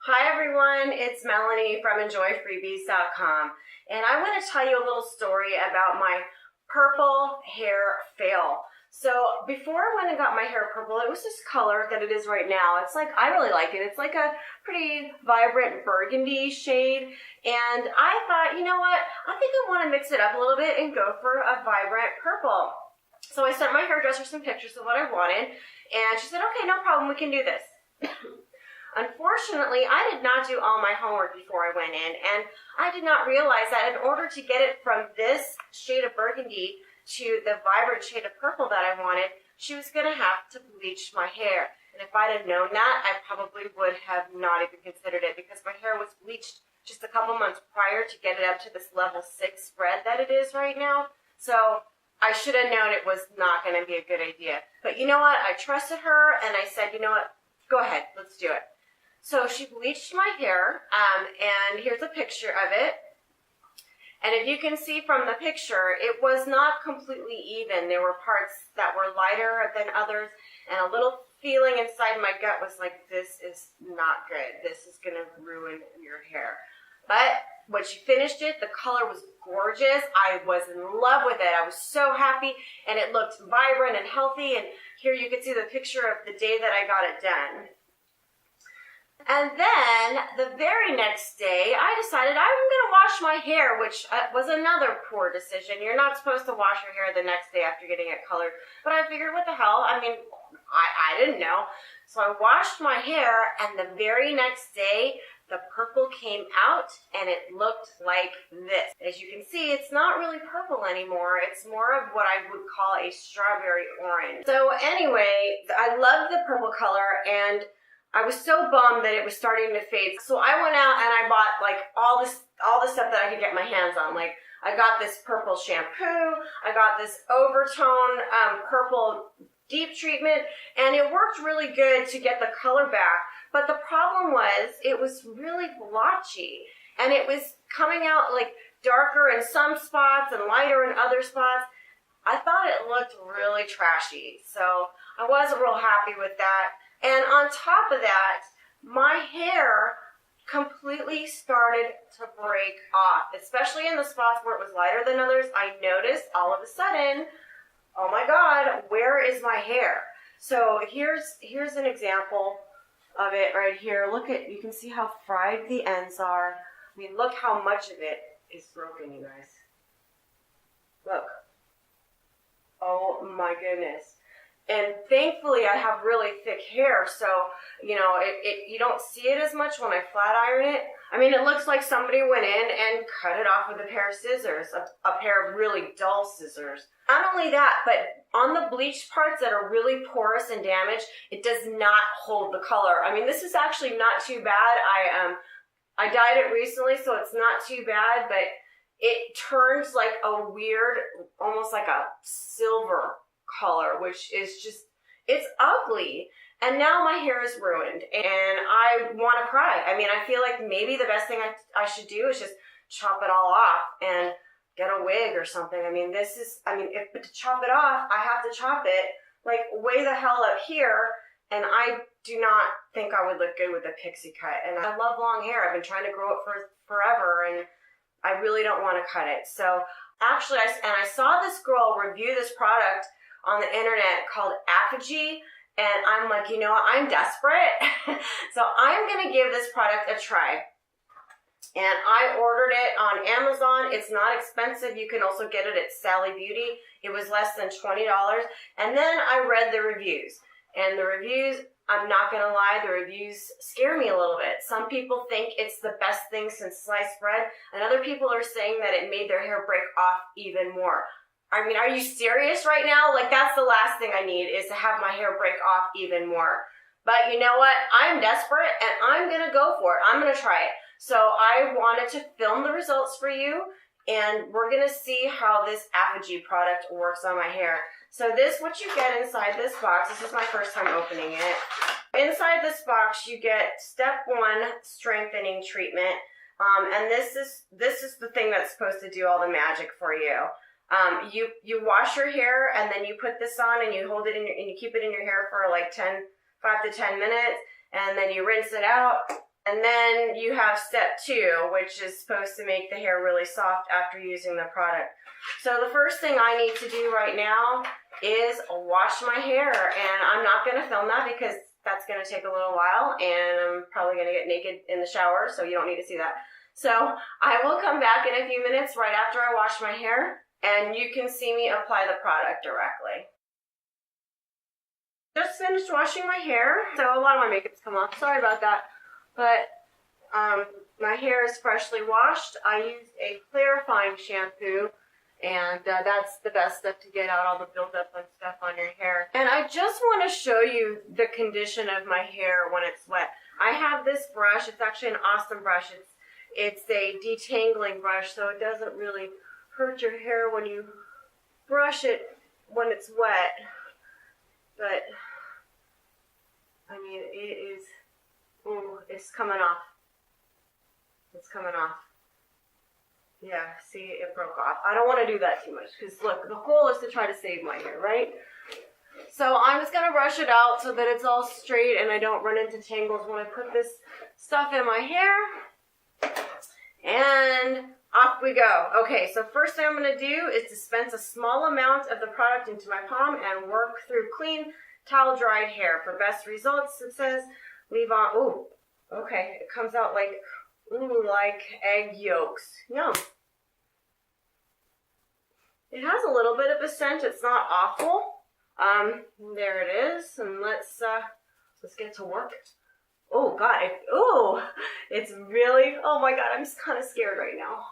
Hi everyone, it's Melanie from enjoyfreebies.com, and I want to tell you a little story about my purple hair fail. So before I went and got my hair purple, it was this color that it is right now. It's like, I really like it. It's like a pretty vibrant burgundy shade, and I thought, you know what, I think I want to mix it up a little bit and go for a vibrant purple. So I sent my hairdresser some pictures of what I wanted, and she said, okay, no problem, we can do this. Unfortunately, I did not do all my homework before I went in, and I did not realize that in order to get it from this shade of burgundy to the vibrant shade of purple that I wanted, she was going to have to bleach my hair. And if I'd have known that, I probably would have not even considered it, because my hair was bleached just a couple months prior to get it up to this level 6 spread that it is right now. So I should have known it was not going to be a good idea. But you know what? I trusted her, and I said, you know what? Go ahead. Let's do it. So she bleached my hair, and here's a picture of it. And if you can see from the picture, it was not completely even. There were parts that were lighter than others, and a little feeling inside my gut was like, this is not good. This is going to ruin your hair. But when she finished it, the color was gorgeous. I was in love with it. I was so happy, and it looked vibrant and healthy. And here you can see the picture of the day that I got it done. And then the very next day, I decided I'm going to wash my hair, which was another poor decision. You're not supposed to wash your hair the next day after getting it colored. But I figured, what the hell? I mean, I didn't know. So I washed my hair, and the very next day, the purple came out, and it looked like this. As you can see, it's not really purple anymore. It's more of what I would call a strawberry orange. So anyway, I love the purple color, and I was so bummed that it was starting to fade. So I went out and I bought like all the stuff that I could get my hands on. Like I got this purple shampoo, I got this overtone purple deep treatment, and it worked really good to get the color back. But the problem was it was really blotchy, and it was coming out like darker in some spots and lighter in other spots. I thought it looked really trashy, so I wasn't real happy with that. And on top of that, my hair completely started to break off, especially in the spots where it was lighter than others. I noticed all of a sudden, oh my God, where is my hair? So here's an example of it right here. Look at, you can see how fried the ends are. I mean, look how much of it is broken, you guys. Look. Oh my goodness. And thankfully, I have really thick hair, so, you know, you don't see it as much when I flat iron it. I mean, it looks like somebody went in and cut it off with a pair of scissors, a pair of really dull scissors. Not only that, but on the bleached parts that are really porous and damaged, it does not hold the color. I mean, this is actually not too bad. I dyed it recently, so it's not too bad, but it turns like a weird, almost like a silver color, which is just, it's ugly. And now my hair is ruined, and I want to cry. I mean, I feel like maybe the best thing I should do is just chop it all off and get a wig or something. I mean, but to chop it off, I have to chop it like way the hell up here, and I do not think I would look good with a pixie cut. And I love long hair. I've been trying to grow it for forever, and I really don't want to cut it. So actually, I saw this girl review this product on the internet called Aphogee, and I'm like, you know what, I'm desperate, so I'm going to give this product a try. And I ordered it on Amazon. It's not expensive. You can also get it at Sally Beauty. It was less than $20. And then I read the reviews, and the reviews, I'm not going to lie, the reviews scare me a little bit. Some people think it's the best thing since sliced bread, and other people are saying that it made their hair break off even more. I mean, are you serious right now? Like, that's the last thing I need, is to have my hair break off even more. But you know what? I'm desperate, and I'm going to go for it. I'm going to try it. So I wanted to film the results for you, and we're going to see how this Aphogee product works on my hair. So this, what you get inside this box, this is my first time opening it. Inside this box, you get step 1 strengthening treatment. And this is the thing that's supposed to do all the magic for you. You wash your hair, and then you put this on, and you hold it in and you keep it in your hair for like 5 to 10 minutes, and then you rinse it out, And then you have step 2, which is supposed to make the hair really soft after using the product. So the first thing I need to do right now is wash my hair. And I'm not going to film that because that's going to take a little while. And I'm probably going to get naked in the shower, so you don't need to see that. So I will come back in a few minutes right after I wash my hair, and you can see me apply the product directly. Just finished washing my hair, so a lot of my makeup's come off. Sorry about that. But my hair is freshly washed. I used a clarifying shampoo, and that's the best stuff to get out all the buildup and stuff on your hair. And I just want to show you the condition of my hair when it's wet. I have this brush. It's actually an awesome brush. It's a detangling brush, so it doesn't really hurt your hair when you brush it when it's wet. But, I mean, it is, ooh, it's coming off. It's coming off. Yeah, see, it broke off. I don't want to do that too much, because look, the goal is to try to save my hair, right? So I'm just going to brush it out so that it's all straight and I don't run into tangles when I put this stuff in my hair. And off we go. Okay, so first thing I'm going to do is dispense a small amount of the product into my palm and work through clean, towel-dried hair. For best results, it says, leave on, ooh, okay, it comes out like, ooh, like egg yolks. Yum. It has a little bit of a scent. It's not awful. There it is. And let's get to work. Oh God, it's really, oh my God, I'm just kind of scared right now.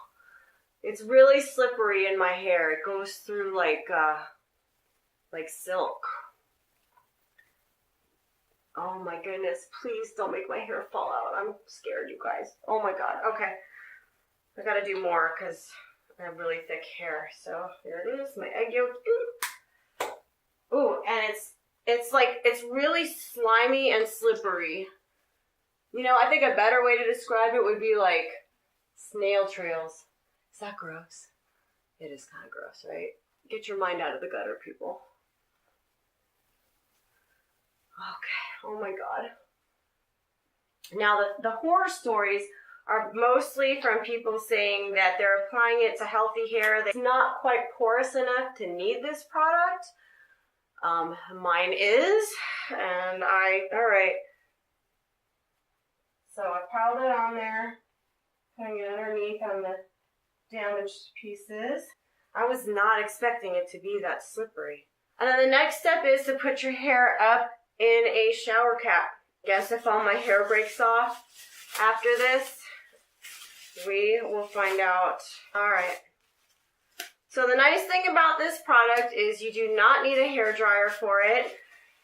It's really slippery in my hair. It goes through like silk. Oh my goodness, please don't make my hair fall out. I'm scared, you guys. Oh my God, okay. I gotta do more because I have really thick hair. So here it is, my egg yolk. Ooh, and it's really slimy and slippery. You know, I think a better way to describe it would be like snail trails. Is that gross? It is kind of gross, right? Get your mind out of the gutter, people. Okay, oh my God. Now, the horror stories are mostly from people saying that they're applying it to healthy hair that's not quite porous enough to need this product. Mine is, and all right. So I piled it on there, putting it underneath on the damaged pieces. I was not expecting it to be that slippery. And then the next step is to put your hair up in a shower cap. Guess if all my hair breaks off after this, we will find out. All right. So the nice thing about this product is you do not need a hair dryer for it.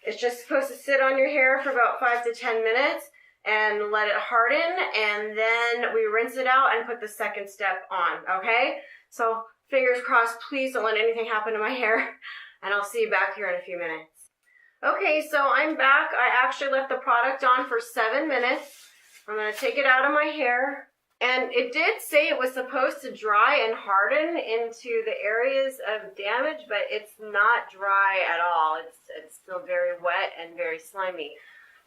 It's just supposed to sit on your hair for about 5 to 10 minutes and let it harden, and then we rinse it out and put the second step on, okay? So fingers crossed, please don't let anything happen to my hair, and I'll see you back here in a few minutes. Okay, so I'm back. I actually left the product on for 7 minutes. I'm going to take it out of my hair. And it did say it was supposed to dry and harden into the areas of damage, but it's not dry at all. It's still very wet and very slimy.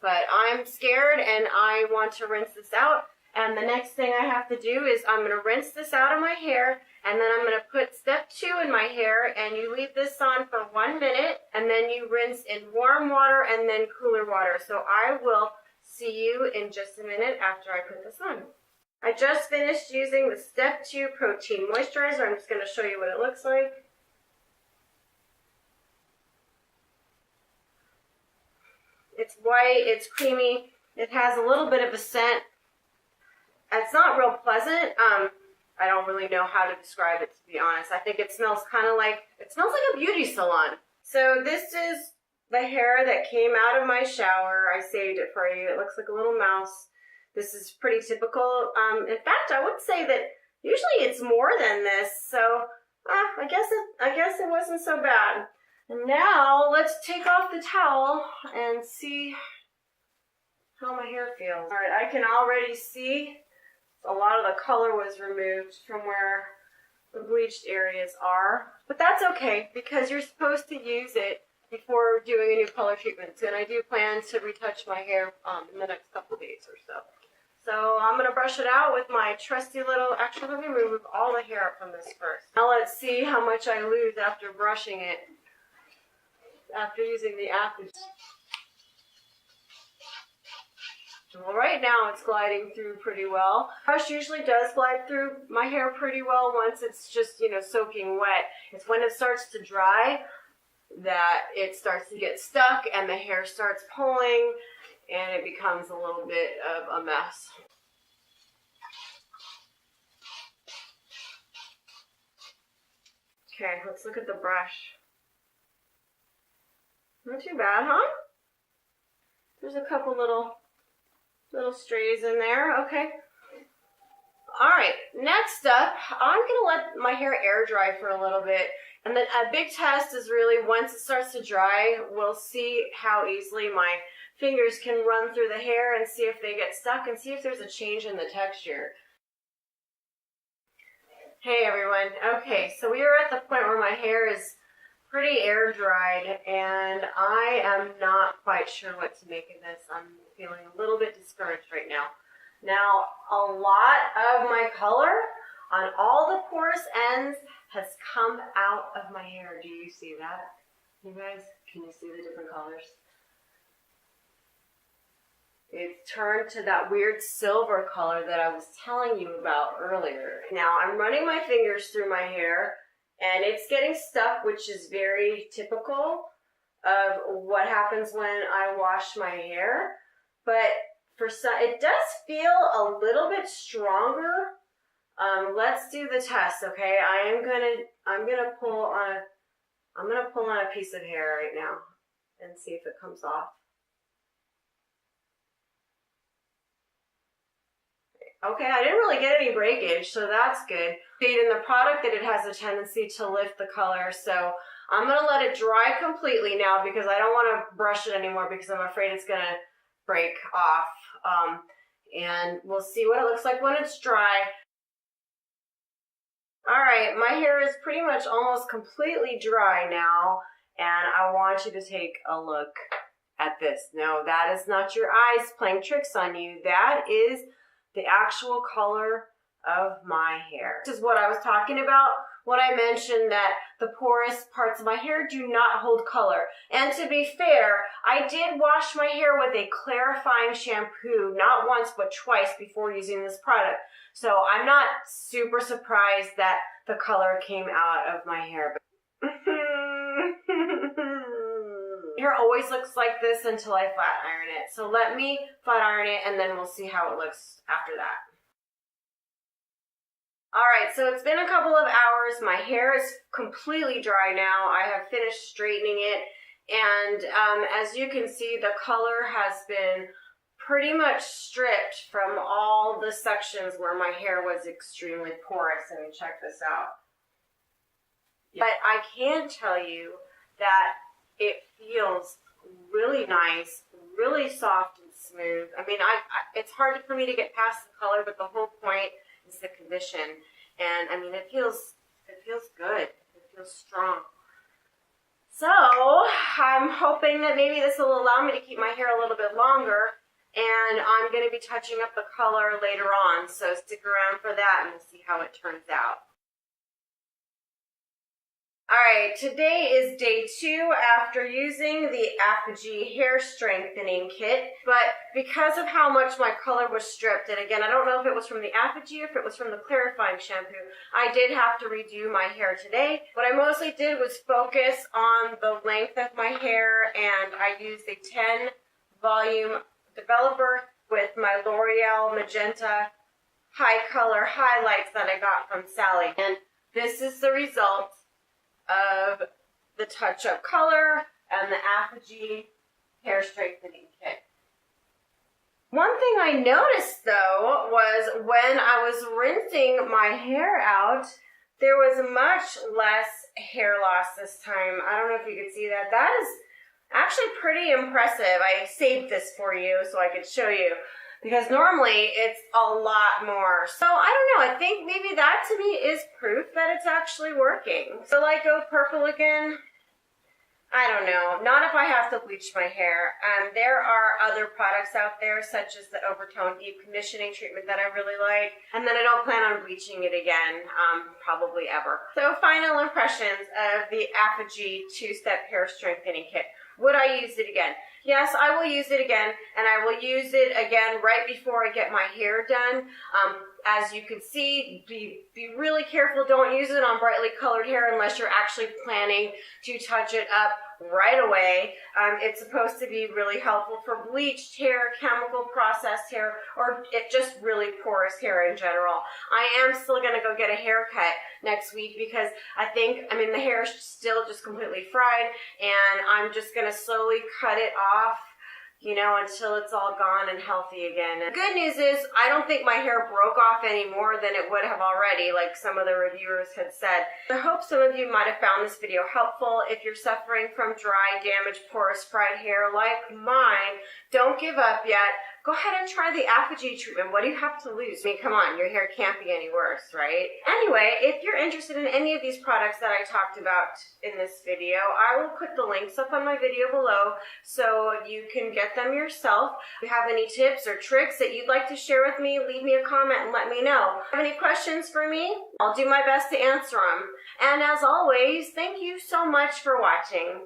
But I'm scared and I want to rinse this out. And the next thing I have to do is I'm going to rinse this out of my hair, and then I'm going to put step 2 in my hair, and you leave this on for 1 minute, and then you rinse in warm water and then cooler water. So I will see you in just a minute after I put this on. I just finished using the step 2 protein moisturizer. I'm just going to show you what it looks like. It's white, it's creamy, it has a little bit of a scent. It's not real pleasant. I don't really know how to describe it, to be honest. I think it smells kind of like, it smells like a beauty salon. So this is the hair that came out of my shower. I saved it for you. It looks like a little mouse. This is pretty typical. In fact, I would say that usually it's more than this. So I guess it wasn't so bad. And now let's take off the towel and see how my hair feels. All right, I can already see a lot of the color was removed from where the bleached areas are. But that's okay because you're supposed to use it before doing a new color treatment. And I do plan to retouch my hair in the next couple days or so. So I'm going to brush it out with my trusty little, actually let me remove all the hair from this first. Now let's see how much I lose after brushing it, after using the Aphogee. Well, right now it's gliding through pretty well. Brush usually does glide through my hair pretty well once it's just, you know, soaking wet. It's when it starts to dry that it starts to get stuck and the hair starts pulling and it becomes a little bit of a mess. Okay, let's look at the brush. Not too bad, huh? There's a couple little strays in there. Okay. All right, next up, I'm gonna let my hair air dry for a little bit. And then a big test is really once it starts to dry, we'll see how easily my fingers can run through the hair and see if they get stuck and see if there's a change in the texture. Hey everyone. Okay, so we are at the point where my hair is pretty air dried and I am not quite sure what to make of this. I'm feeling a little bit discouraged right now. Now, a lot of my color on all the porous ends has come out of my hair. Do you see that? You guys, can you see the different colors? It's turned to that weird silver color that I was telling you about earlier. Now, I'm running my fingers through my hair and it's getting stuck, which is very typical of what happens when I wash my hair. But for some, it does feel a little bit stronger. Let's do the test, okay? I'm gonna pull on a piece of hair right now and see if it comes off. Okay, I didn't really get any breakage, so that's good. In the product that it has a tendency to lift the color, so I'm gonna let it dry completely now because I don't want to brush it anymore because I'm afraid it's gonna break off. And we'll see what it looks like when it's dry. All right, my hair is pretty much almost completely dry now, and I want you to take a look at this. No, that is not your eyes playing tricks on you. That is the actual color of my hair. This is what I was talking about when I mentioned that the porous parts of my hair do not hold color. And to be fair, I did wash my hair with a clarifying shampoo, not once but twice before using this product. So I'm not super surprised that the color came out of my hair. Hair always looks like this until I flat iron it. So let me flat iron it and then we'll see how it looks after that. All right, so it's been a couple of hours. My hair is completely dry now. I have finished straightening it. And as you can see, the color has been pretty much stripped from all the sections where my hair was extremely porous. I mean, check this out. But I can tell you that it feels really nice, really soft and smooth. I mean, it's hard for me to get past the color, but the whole point is the condition. And I mean, it feels good. It feels strong. So I'm hoping that maybe this will allow me to keep my hair a little bit longer. And I'm going to be touching up the color later on. So stick around for that and we'll see how it turns out. Alright, today is day 2 after using the Aphogee hair strengthening kit, but because of how much my color was stripped, and again, I don't know if it was from the Aphogee or if it was from the clarifying shampoo, I did have to redo my hair today. What I mostly did was focus on the length of my hair, and I used a 10 volume developer with my L'Oreal Magenta high color highlights that I got from Sally, and this is the result of the touch-up color and the Aphogee hair strengthening kit. One thing I noticed though was when I was rinsing my hair out, there was much less hair loss this time. I don't know if you could see that. That is actually pretty impressive. I saved this for you so I could show you, because normally it's a lot more. So I don't know, I think maybe that to me is proof that it's actually working. So like go purple again. I don't know. Not if I have to bleach my hair. There are other products out there, such as the Overtone Deep Conditioning Treatment that I really like. And then I don't plan on bleaching it again, probably ever. So final impressions of the Aphogee 2-Step Hair Strengthening Kit. Would I use it again? Yes, I will use it again, and I will use it again right before I get my hair done. As you can see, be really careful. Don't use it on brightly colored hair unless you're actually planning to touch it up right away. It's supposed to be really helpful for bleached hair, chemical processed hair, or just really porous hair in general. I am still going to go get a haircut next week because the hair is still just completely fried, and I'm just going to slowly cut it off, until it's all gone and healthy again. And the good news is I don't think my hair broke off any more than it would have already, like some of the reviewers had said. I hope some of you might have found this video helpful. If you're suffering from dry, damaged, porous, fried hair like mine, don't give up yet. Go ahead and try the Aphogee treatment. What do you have to lose? Come on, your hair can't be any worse, right? Anyway, if you're interested in any of these products that I talked about in this video, I will put the links up on my video below so you can get them yourself. If you have any tips or tricks that you'd like to share with me, leave me a comment and let me know. Have any questions for me? I'll do my best to answer them. And as always, thank you so much for watching.